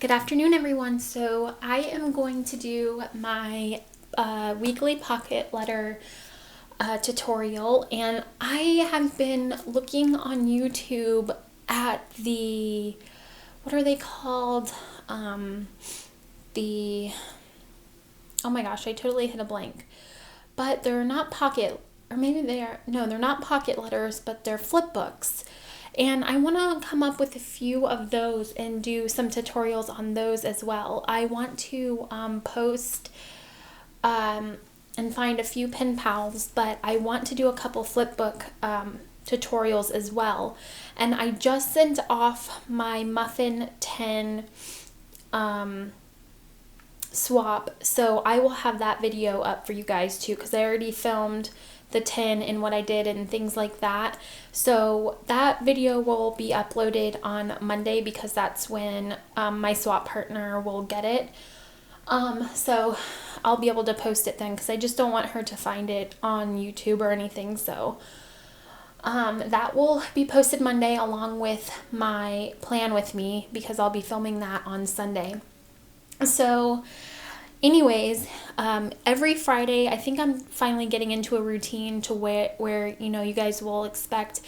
Good afternoon, everyone. So I am going to do my weekly pocket letter tutorial, and I have been looking on YouTube at the, what are they called? The, oh my gosh, I totally hit a blank. But they're not pocket, or maybe they are, no, they're not pocket letters, but they're flip books. And I want to come up with a few of those and do some tutorials on those as well. I want to post and find a few pen pals, but I want to do a couple flip book tutorials as well. And I just sent off my muffin tin swap, so I will have that video up for you guys too, because I already filmed the tin and what I did and things like that. So that video will be uploaded on Monday, because that's when my swap partner will get it. So I'll be able to post it then, because I just don't want her to find it on YouTube or anything. So that will be posted Monday along with my plan with me, because I'll be filming that on Sunday. So anyways, every Friday, I think I'm finally getting into a routine to where you know, you guys will expect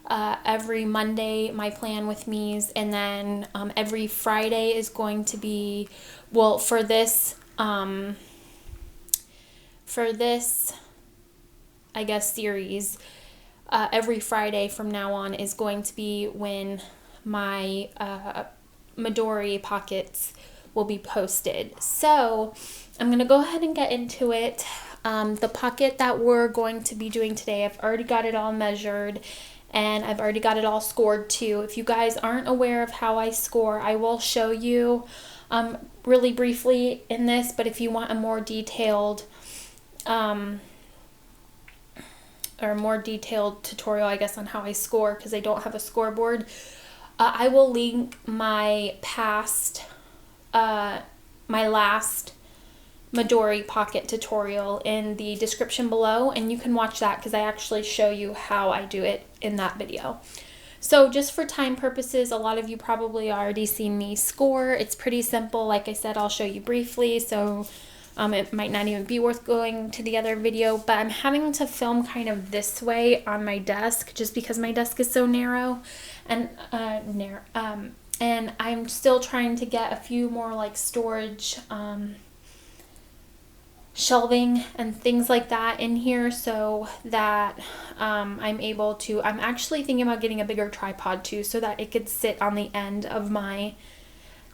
every Monday my plan with me's, and then every Friday is going to be, well, for this I guess series, every Friday from now on is going to be when my Midori pockets will be posted. So I'm going to go ahead and get into it. The pocket that we're going to be doing today, I've already got it all measured, and I've already got it all scored too. If you guys aren't aware of how I score, I will show you really briefly in this, but if you want a more detailed tutorial, I guess, on how I score, because I don't have a scoreboard, I will link my last Midori pocket tutorial in the description below, and you can watch that, because I actually show you how I do it in that video. So just for time purposes, a lot of you probably already seen me score. It's pretty simple. Like I said, I'll show you briefly, so it might not even be worth going to the other video, but I'm having to film kind of this way on my desk just because my desk is so narrow and and I'm still trying to get a few more like storage shelving and things like that in here, so that I'm actually thinking about getting a bigger tripod too, so that it could sit on the end of my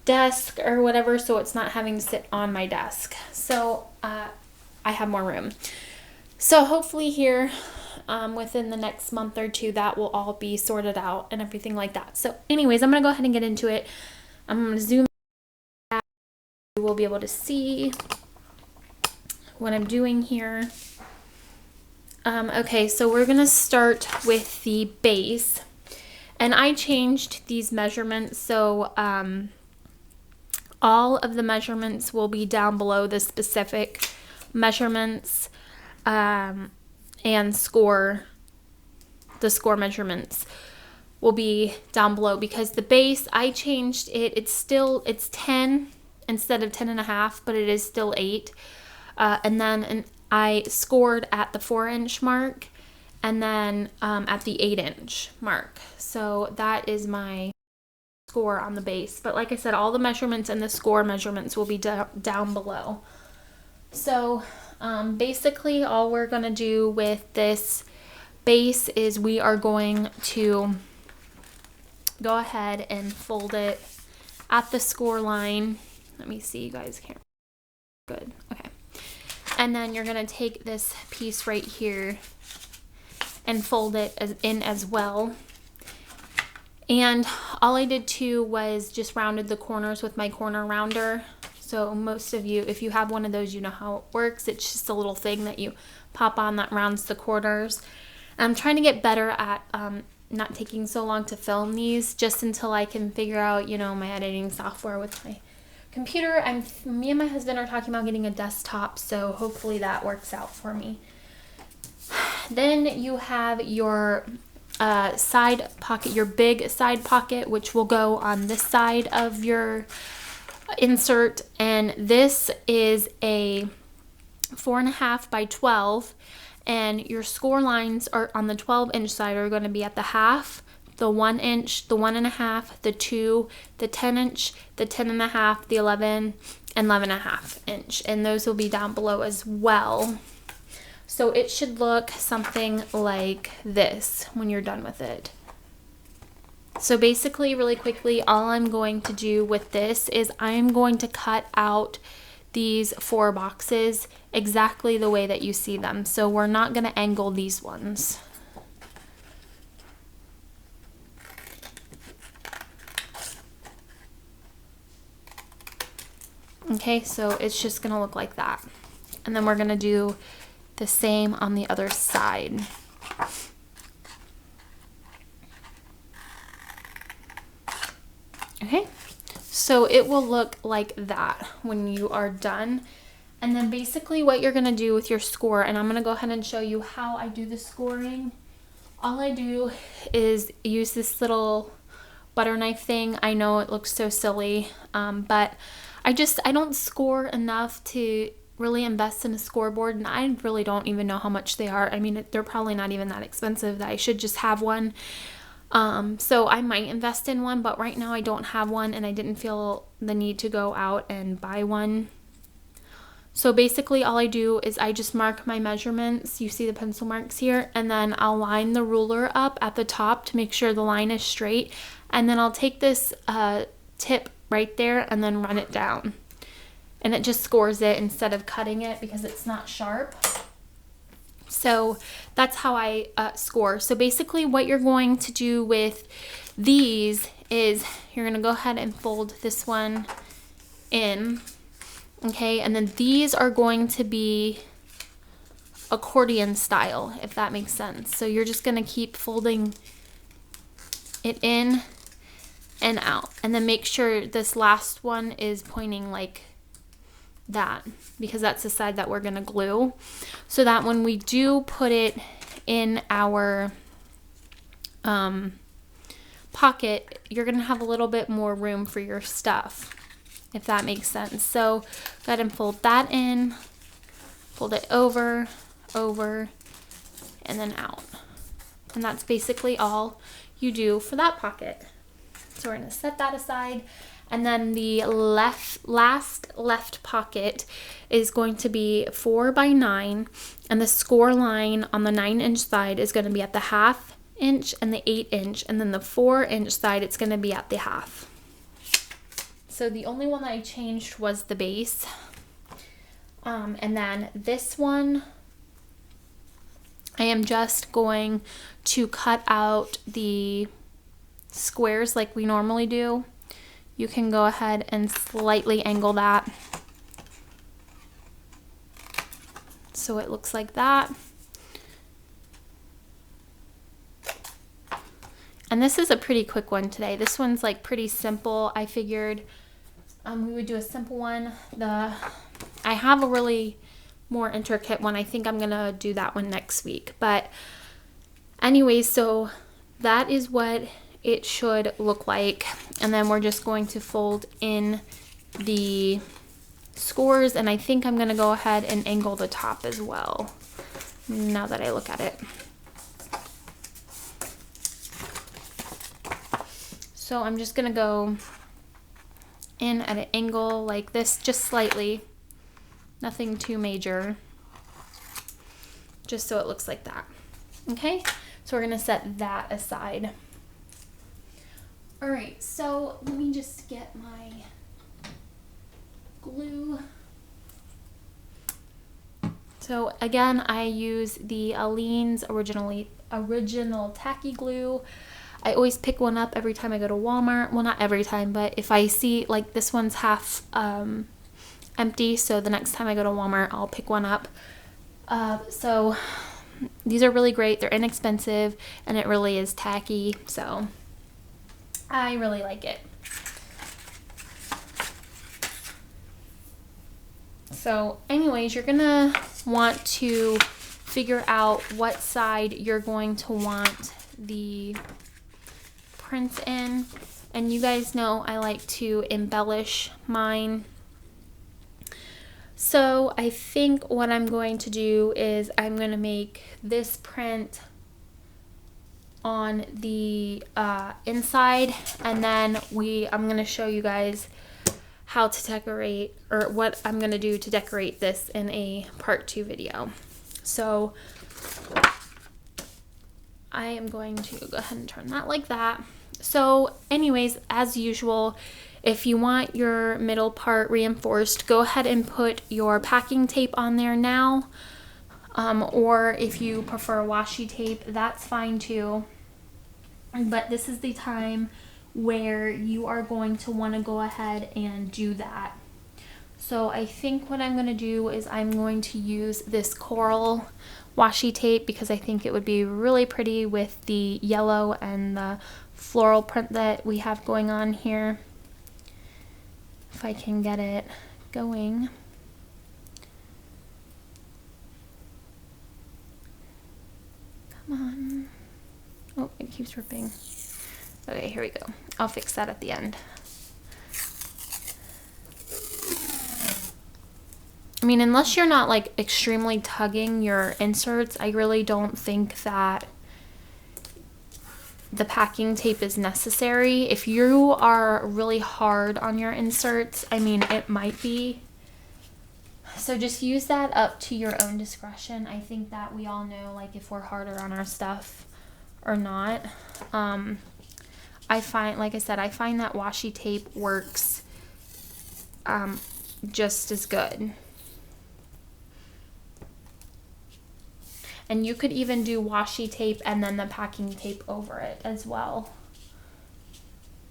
desk or whatever, so it's not having to sit on my desk. So I have more room. So hopefully here within the next month or two, that will all be sorted out and everything like that. So anyways, I'm going to go ahead and get into it. I'm going to zoom out. You will be able to see what I'm doing here. Okay, so we're going to start with the base. And I changed these measurements, so all of the measurements will be down below the specific measurements, and the score measurements will be down below, because the base, I changed it. It's 10 instead of 10.5, but it is still 8. And then I scored at the 4-inch mark, and then at the 8-inch mark. So that is my score on the base. But like I said, all the measurements and the score measurements will be down below. So basically all we're going to do with this base is we are going to go ahead and fold it at the score line. Let me see, you guys can't. Good. Okay. And then you're going to take this piece right here and fold it in as well. And all I did too was just rounded the corners with my corner rounder. So most of you, if you have one of those, you know how it works. It's just a little thing that you pop on that rounds the corners. I'm trying to get better at not taking so long to film these, just until I can figure out, you know, my editing software with my computer. Me and my husband are talking about getting a desktop, so hopefully that works out for me. Then you have your side pocket, your big side pocket, which will go on this side of your insert, and this is a 4.5 by 12, and your score lines are on the 12-inch side are going to be at the half, the 1 inch, the 1.5, the 2, the 10-inch, the 10.5, the 11, and 11.5 inch, and those will be down below as well. So it should look something like this when you're done with it. So basically, really quickly, all I'm going to do with this is I'm going to cut out these 4 boxes exactly the way that you see them. So we're not going to angle these ones. Okay, so it's just going to look like that. And then we're going to do the same on the other side. Okay, so it will look like that when you are done. And then basically what you're going to do with your score, and I'm going to go ahead and show you how I do the scoring. All I do is use this little butter knife thing. I know it looks so silly, but I don't score enough to really invest in a scoreboard, and I really don't even know how much they are. I mean, they're probably not even that expensive that I should just have one. So I might invest in one, but right now I don't have one, and I didn't feel the need to go out and buy one. So basically all I do is I just mark my measurements. You see the pencil marks here, and then I'll line the ruler up at the top to make sure the line is straight, and then I'll take this tip right there and then run it down, and it just scores it instead of cutting it because it's not sharp. So that's how I score. So basically what you're going to do with these is you're going to go ahead and fold this one in, okay, and then these are going to be accordion style, if that makes sense. So you're just going to keep folding it in and out, and then make sure this last one is pointing like that, because that's the side that we're going to glue, so that when we do put it in our pocket, you're going to have a little bit more room for your stuff, if that makes sense. So go ahead and fold that in, fold it over, and then out, and that's basically all you do for that pocket. So we're going to set that aside. And then the last left pocket is going to be 4 by 9, and the score line on the 9-inch side is going to be at the 1/2 inch and the 8-inch, and then the 4-inch side it's going to be at the 1/2. So the only one that I changed was the base. And then this one, I am just going to cut out the squares like we normally do. You can go ahead and slightly angle that so it looks like that. And this is a pretty quick one today. This one's like pretty simple. I figured we would do a simple one. I have a really more intricate one. I think I'm gonna do that one next week. But anyways, so that is what it should look like, and then we're just going to fold in the scores, and I think I'm going to go ahead and angle the top as well now that I look at it. So I'm just going to go in at an angle like this, just slightly, nothing too major, just so it looks like that. Okay, so we're going to set that aside. Alright, so let me just get my glue. So again, I use the Aleene's original tacky glue. I always pick one up every time I go to Walmart. Well, not every time, but if I see like this one's half empty, so the next time I go to Walmart, I'll pick one up. So these are really great. They're inexpensive, and it really is tacky, so I really like it. So anyways, you're gonna want to figure out what side you're going to want the print in, And you guys know I like to embellish mine. So I think what I'm going to do is I'm going to make this print on the inside, and then I'm going to show you guys how to decorate, or what I'm going to do to decorate this in a part 2 video. So I am going to go ahead and turn that like that. So anyways, as usual, if you want your middle part reinforced, go ahead and put your packing tape on there now. Or if you prefer washi tape, that's fine too. But this is the time where you are going to want to go ahead and do that. So I think what I'm going to do is I'm going to use this coral washi tape because I think it would be really pretty with the yellow and the floral print that we have going on here. If I can get it going. Come on. Oh, it keeps ripping. Okay, here we go. I'll fix that at the end. I mean, unless you're not like extremely tugging your inserts, I really don't think that the packing tape is necessary. If you are really hard on your inserts, I mean, it might be. So just use that up to your own discretion. I think that we all know, like, if we're harder on our stuff or not. I find, like I said, I find that washi tape works just as good. And you could even do washi tape and then the packing tape over it as well.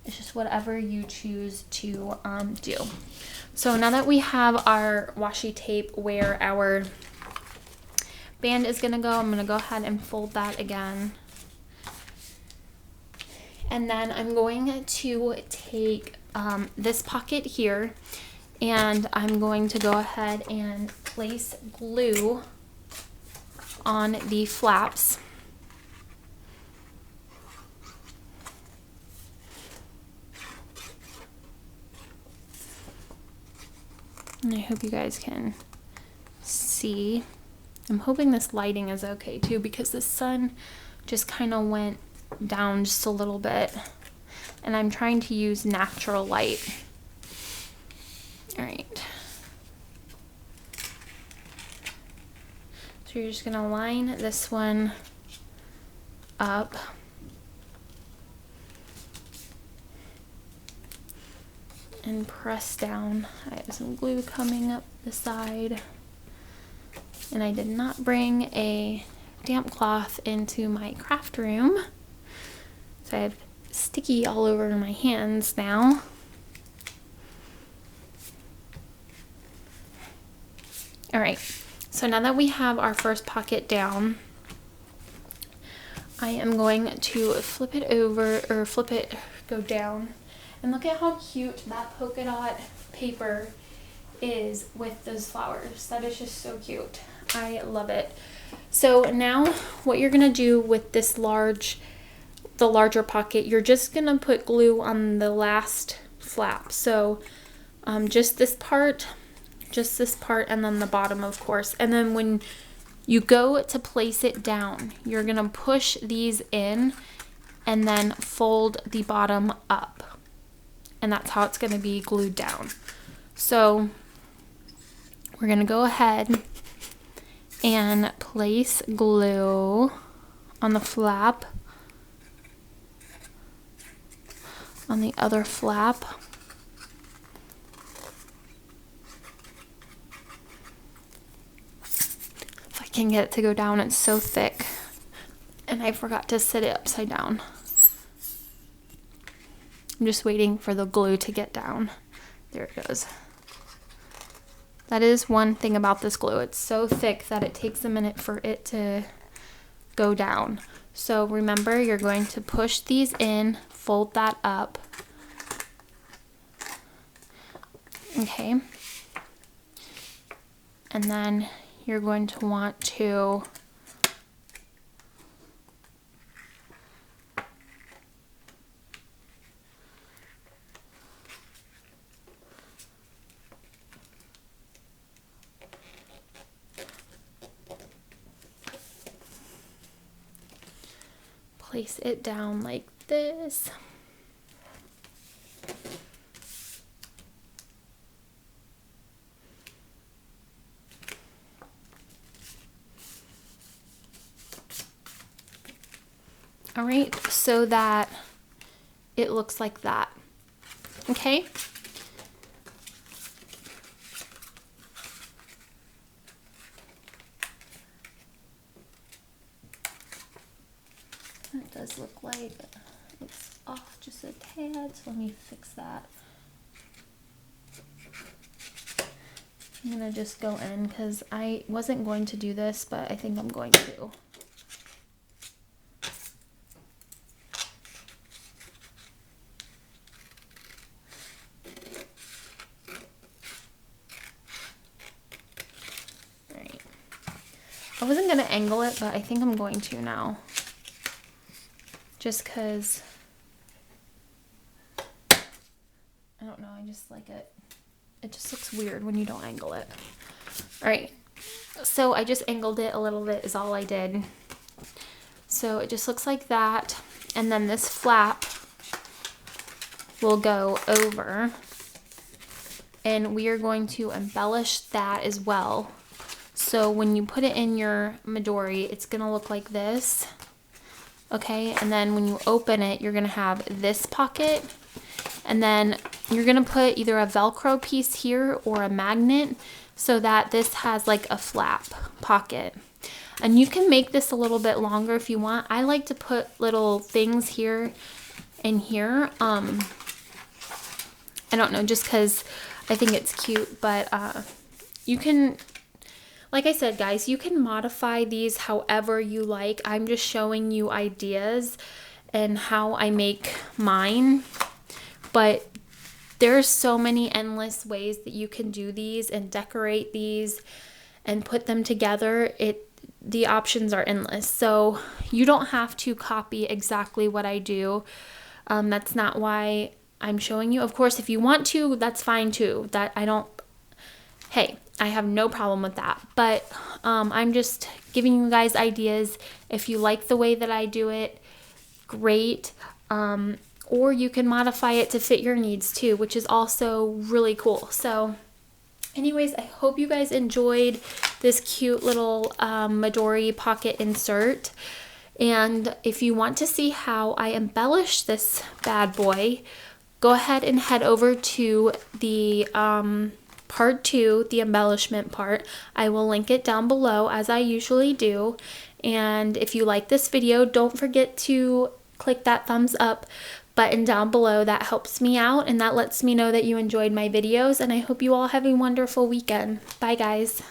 It's just whatever you choose to do. So now that we have our washi tape where our band is going to go, I'm going to go ahead and fold that again. And then I'm going to take this pocket here, and I'm going to go ahead and place glue on the flaps. And I hope you guys can see. I'm hoping this lighting is okay too, because the sun just kind of went down just a little bit, and I'm trying to use natural light. All right. So you're just gonna line this one up. And press down. I have some glue coming up the side. And I did not bring a damp cloth into my craft room. So I have sticky all over my hands now. All right, so now that we have our first pocket down, I am going to flip it over, or flip it, go down. And look at how cute that polka dot paper is with those flowers. That is just so cute. I love it. So now what you're gonna do with this the larger pocket, you're just gonna put glue on the last flap. So just this part, and then the bottom, of course. And then when you go to place it down, you're gonna push these in and then fold the bottom up. And that's how it's gonna be glued down. So we're gonna go ahead and place glue on the flap, on the other flap. If I can get it to go down, it's so thick. And I forgot to sit it upside down. I'm just waiting for the glue to get down. There it goes. That is one thing about this glue. It's so thick that it takes a minute for it to go down. So remember, you're going to push these in, fold that up. Okay. And then you're going to want to place it down like this. All right, so that it looks like that. Okay. It does look like it's off just a tad, so let me fix that. I'm gonna just go in because I wasn't going to do this, but I think I'm going to. Alright. I wasn't gonna angle it, but I think I'm going to now. Just because, I don't know, I just like it. It just looks weird when you don't angle it. All right, so I just angled it a little bit is all I did. So it just looks like that. And then this flap will go over. And we are going to embellish that as well. So when you put it in your Midori, it's gonna look like this. Okay, and then when you open it, you're gonna have this pocket, and then you're gonna put either a Velcro piece here or a magnet so that this has like a flap pocket. And you can make this a little bit longer if you want. I like to put little things here and here. I don't know, just because I think it's cute, but you can, like I said, guys, you can modify these however you like. I'm just showing you ideas and how I make mine. But there's so many endless ways that you can do these and decorate these and put them together. The options are endless. So you don't have to copy exactly what I do. That's not why I'm showing you. Of course, if you want to, that's fine too. Hey, I have no problem with that, but I'm just giving you guys ideas. If you like the way that I do it, great. Or you can modify it to fit your needs too, which is also really cool. So anyways, I hope you guys enjoyed this cute little Midori pocket insert. And if you want to see how I embellish this bad boy, go ahead and head over to the part 2, the embellishment part. I will link it down below as I usually do. And if you like this video, don't forget to click that thumbs up button down below. That helps me out and that lets me know that you enjoyed my videos. And I hope you all have a wonderful weekend. Bye guys.